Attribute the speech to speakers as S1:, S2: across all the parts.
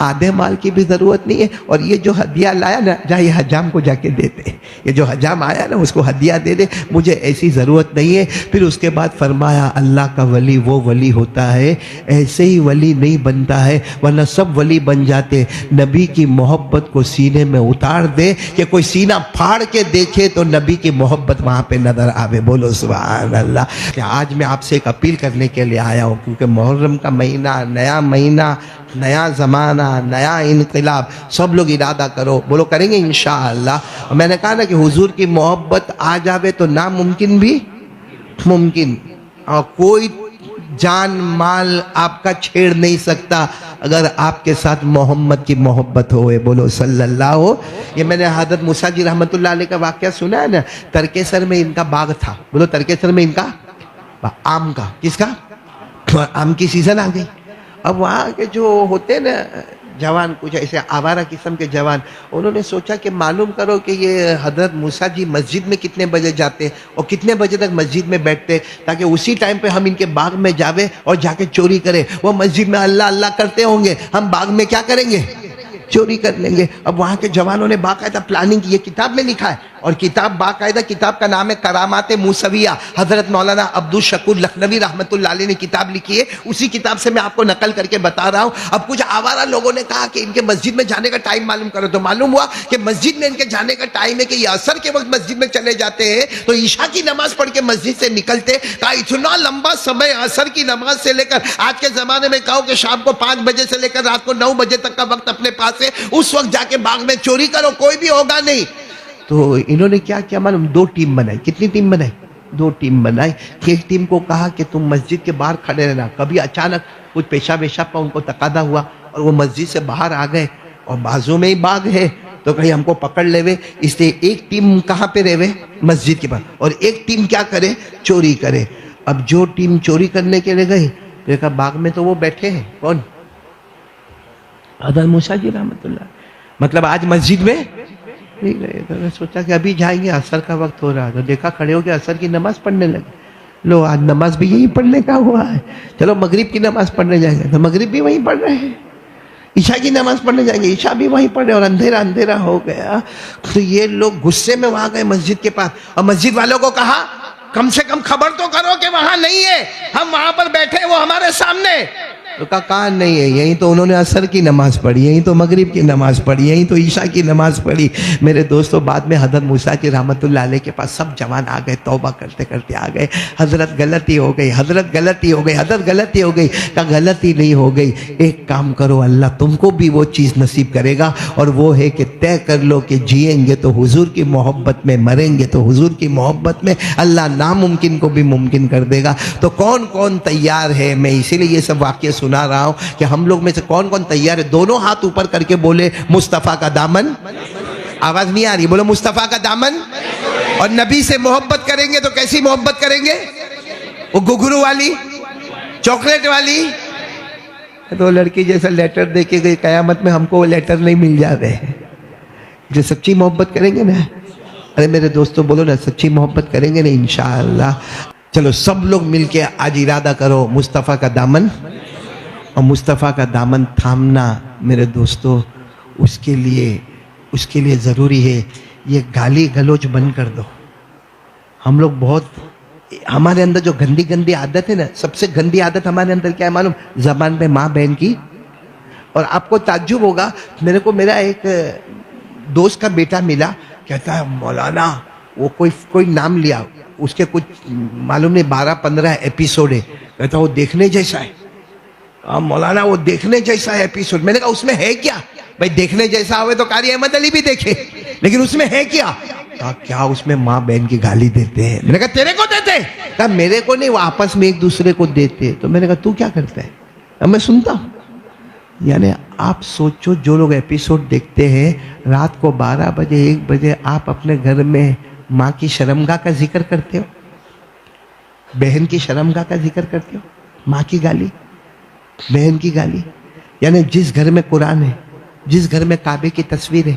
S1: آدھے مال کی بھی ضرورت نہیں ہے. اور یہ جو ہدیہ لایا نا، جا یہ حجام کو جا کے دیتے، یہ جو حجام آیا نا اس کو ہدیہ دے دے، مجھے ایسی ضرورت نہیں ہے. پھر اس کے بعد فرمایا اللہ کا ولی وہ ولی ہوتا ہے، ایسے ہی ولی نہیں بنتا ہے، ورنہ سب ولی بن جاتے. نبی کی محبت کو سینے میں اتار دے کہ کوئی سینہ پھاڑ کے دیکھے تو نبی کی محبت وہاں پہ نظر آوے. بولو سبحان اللہ. کہ آج میں آپ سے ایک اپیل کرنے کے لیے آیا ہوں، کیونکہ محرم کا مہینہ، نیا مہینہ، نیا زمانہ، نیا انقلاب، سب لوگ ارادہ کرو. بولو کریں گے انشاءاللہ. میں نے کہا نا کہ حضور کی محبت آ جاوے تو ناممکن بھی ممکن، اور کوئی جان مال آپ کا چھیڑ نہیں سکتا اگر آپ کے ساتھ محمد کی محبت ہوئے. بولو صلی اللہ ہو. یہ میں نے حضرت موسیٰ جی رحمت اللہ علیہ کا واقعہ سنا ہے نا. ترکیسر میں ان کا باغ تھا. بولو ترکیسر میں ان کا آم کا، کس کا؟ آم کی سیزن آ گئی. اب وہاں کے جو ہوتے نا جوان، کچھ ایسے آوارہ قسم کے جوان، انہوں نے سوچا کہ معلوم کرو کہ یہ حضرت موسیٰ جی مسجد میں کتنے بجے جاتے اور کتنے بجے تک مسجد میں بیٹھتے، تاکہ اسی ٹائم پہ ہم ان کے باغ میں جاوے اور جا کے چوری کریں. وہ مسجد میں اللہ اللہ کرتے ہوں گے، ہم باغ میں کیا کریں گے؟ چوری کر لیں گے. اب وہاں کے جوانوں نے باقاعدہ پلاننگ کی. یہ کتاب میں لکھا ہے، اور کتاب باقاعدہ، کتاب کا نام ہے کرامات موسویہ. حضرت مولانا عبدالشکور لکھنوی رحمت اللہ علیہ نے کتاب لکھی ہے. اسی کتاب سے میں آپ کو نقل کر کے بتا رہا ہوں. اب کچھ آوارہ لوگوں نے کہا کہ ان کے مسجد میں جانے کا ٹائم معلوم کرو. تو معلوم ہوا کہ مسجد میں ان کے جانے کا ٹائم ہے کہ یہ عصر کے وقت مسجد میں چلے جاتے ہیں، تو عشاء کی نماز پڑھ کے مسجد سے نکلتے. کہا اتنا لمبا سمے عصر کی نماز سے لے کر آج کے زمانے میں کہو کہ شام کو 5 بجے سے لے کر رات کو 9 بجے تک کا وقت اپنے پاس ہے، اس وقت جا کے باغ میں چوری کرو، کوئی بھی ہوگا نہیں. تو انہوں نے کیا کیا معلوم؟ 2 ٹیم بنائی. کتنی ٹیم بنائی؟ 2 ٹیم بنائی. ایک ٹیم کو کہا کہ تم مسجد کے باہر کھڑے رہنا. کبھی اچانک کچھ پیشاب کا ان کو تقاضا ہوا اور وہ مسجد سے باہر آ گئے اور بازو میں ہی باغ ہے تو کہیں ہم کو پکڑ لے وے، اس لیے ایک ٹیم کہاں پہ رہے؟ مسجد کے باہر. اور ایک ٹیم کیا کرے؟ چوری کرے. اب جو ٹیم چوری کرنے کے لیے گئی، دیکھا باغ میں تو وہ بیٹھے ہیں. کون؟ حضرت موسیٰ جی رحمت اللہ. مطلب آج مسجد میں نہیں گئے. تو میں سوچا کہ ابھی جائیں گے، عصر کا وقت ہو رہا. تو دیکھا کھڑے ہو کے عصر کی نماز پڑھنے لگے. لو آج نماز بھی یہی پڑھنے کا ہوا ہے، چلو مغرب کی نماز پڑھنے جائیں گے. تو مغرب بھی وہیں پڑھ رہے ہیں. عشاء کی نماز پڑھنے جائیں گے، عشاء بھی وہیں پڑھ رہے. اور اندھیرا اندھیرا ہو گیا. تو یہ لوگ غصے میں وہاں گئے مسجد کے پاس، اور مسجد والوں کو کہا کم سے کم خبر تو کرو کہ وہاں نہیں ہے، ہم وہاں پر بیٹھے، وہ ہمارے سامنے. تو کہا نہیں ہے. یہیں تو انہوں نے عصر کی نماز پڑھی، یہیں تو مغرب کی نماز پڑھی، یہیں تو عشاء کی نماز پڑھی. میرے دوستو، بعد میں حضرت موسیٰ کی رحمت اللہ علیہ کے پاس سب جوان آ گئے، توبہ کرتے کرتے آ گئے. حضرت غلطی ہو گئی، حضرت غلطی ہو گئی، حضرت غلطی ہو گئی. کہا غلطی نہیں ہو گئی، ایک کام کرو، اللہ تم کو بھی وہ چیز نصیب کرے گا، اور وہ ہے کہ طے کر لو کہ جئیں گے تو حضور کی محبت میں، مریں گے تو حضور کی محبت میں. اللہ ناممکن کو بھی ممکن کر دے گا. تو کون کون تیار ہے؟ میں اسی لیے یہ سب واقعہ سنا رہا ہوں کہ ہم لوگ میں سے کون کون تیار ہے. دونوں ہاتھ اوپر کر کے بولے مصطفیٰ کا دامن. آواز نہیں آ رہی، بولو مصطفیٰ کا دامن. اور نبی سے محبت کریں گے تو کیسی محبت کریں گے؟ وہ گھگرو والی، چاکلیٹ والی. تو لڑکی جیسا لیٹر دے کے گئی، قیامت میں ہم کو وہ لیٹر نہیں مل جاتے. جو سچی محبت کریں گے نا، ارے میرے دوستو بولو نا، سچی محبت کریں گے نا انشاءاللہ. چلو سب لوگ مل کے آج ارادہ کرو مصطفیٰ کا دامن. اور مصطفیٰ کا دامن تھامنا میرے دوستو، اس کے لیے ضروری ہے یہ گالی گلوچ بند کر دو. ہم لوگ بہت، ہمارے اندر جو گندی عادت ہے نا، سب سے گندی عادت ہمارے اندر کیا ہے معلوم؟ زبان پہ ماں بہن کی. اور آپ کو تعجب ہوگا، میرے کو میرا ایک دوست کا بیٹا ملا، کہتا ہے مولانا، وہ کوئی نام لیا، اس کے کچھ معلوم نہیں 12-15 ایپیسوڈ ہے. کہتا وہ دیکھنے جیسا ہے. مولانا وہ دیکھنے جیسا ہے ایپیسوڈ. میں نے کہا اس میں ہے کیا؟ بھائی دیکھنے جیسا ہوئے تو قاری احمد علی بھی دیکھے، لیکن اس میں ہے کیا؟ کہا کیا اس میں ماں بہن کی گالی دیتے ہیں. میں نے کہا تیرے کو دیتے؟ کہا میرے کو نہیں، وہ آپس میں ایک دوسرے کو دیتے. تو میں نے کہا تو کیا کرتا ہے؟ اب میں سنتا ہوں. یعنی آپ سوچو، جو لوگ ایپیسوڈ دیکھتے ہیں رات کو 12 بجے 1 بجے، آپ اپنے گھر میں ماں کی شرمگاہ کا ذکر کرتے ہو، بہن کی شرمگاہ کا ذکر کرتے ہو. ماں کی گالی، بہن کی گالی. یعنی جس گھر میں قرآن ہے، جس گھر میں کعبے کی تصویر ہے،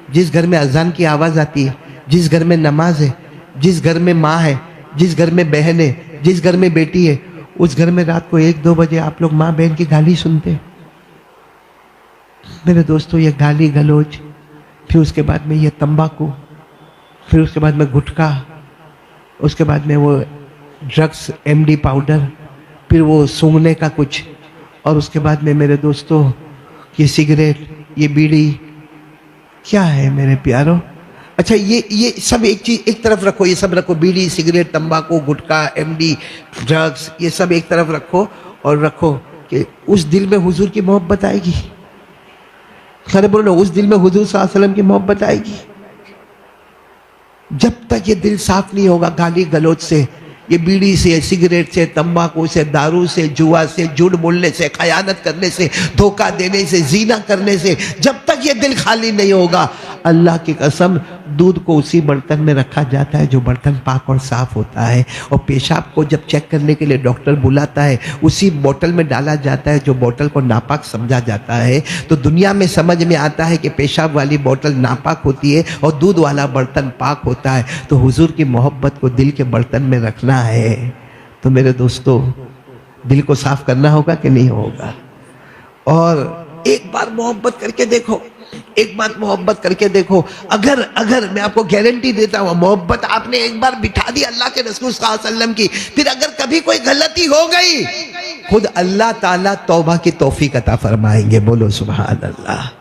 S1: جس گھر میں اذان کی آواز آتی ہے، جس گھر میں نماز ہے، جس گھر میں ماں ہے، جس گھر میں بہن ہے، جس گھر میں بیٹی ہے، اس گھر میں رات کو 1-2 بجے آپ لوگ ماں بہن کی گالی سنتے ہیں. میرے دوستوں یہ گالی گلوچ، پھر اس کے بعد میں یہ تمباکو، پھر اس کے بعد میں گٹکا، اس کے بعد میں وہ ڈرگس MD پاؤڈر، پھر وہ سونگھنے کا کچھ، اور اس کے بعد میں میرے دوستوں یہ سگریٹ، یہ بیڑی، کیا ہے میرے پیارو؟ اچھا یہ سب ایک چیز ایک طرف رکھو، یہ سب رکھو، بیڑی، سگریٹ، تمباکو، گٹکا، MD، ڈرگس، یہ سب ایک طرف رکھو، اور رکھو کہ اس دل میں حضور کی محبت آئے گی؟ خیر بولو، اس دل میں حضور صلی اللہ علیہ وسلم کی محبت آئے گی؟ جب تک یہ دل صاف نہیں ہوگا گالی گلوچ سے، یہ بیڑی سے، سگریٹ سے، تمباکو سے، دارو سے، جوا سے، جھوٹ بولنے سے، خیانت کرنے سے، دھوکہ دینے سے، زنا کرنے سے، جب تک یہ دل خالی نہیں ہوگا، اللہ کی قسم دودھ کو اسی برتن میں رکھا جاتا ہے جو برتن پاک اور صاف ہوتا ہے، اور پیشاب کو جب چیک کرنے کے لیے ڈاکٹر بلاتا ہے اسی بوتل میں ڈالا جاتا ہے جو بوتل کو ناپاک سمجھا جاتا ہے۔ تو دنیا میں سمجھ میں آتا ہے کہ پیشاب والی بوتل ناپاک ہوتی ہے اور دودھ والا برتن پاک ہوتا ہے، تو حضور کی محبت کو دل کے برتن میں رکھنا ہے۔ تو میرے دوستو دل کو صاف کرنا ہوگا کہ نہیں ہوگا؟ اور ایک بار محبت کر کے دیکھو، ایک بات محبت کر کے دیکھو، اگر میں آپ کو گارنٹی دیتا ہوں، محبت آپ نے ایک بار بٹھا دی اللہ کے رسول صلی اللہ علیہ وسلم کی، پھر اگر کبھی کوئی غلطی ہو گئی، خود اللہ تعالیٰ توبہ کی توفیق عطا فرمائیں گے۔ بولو سبحان اللہ۔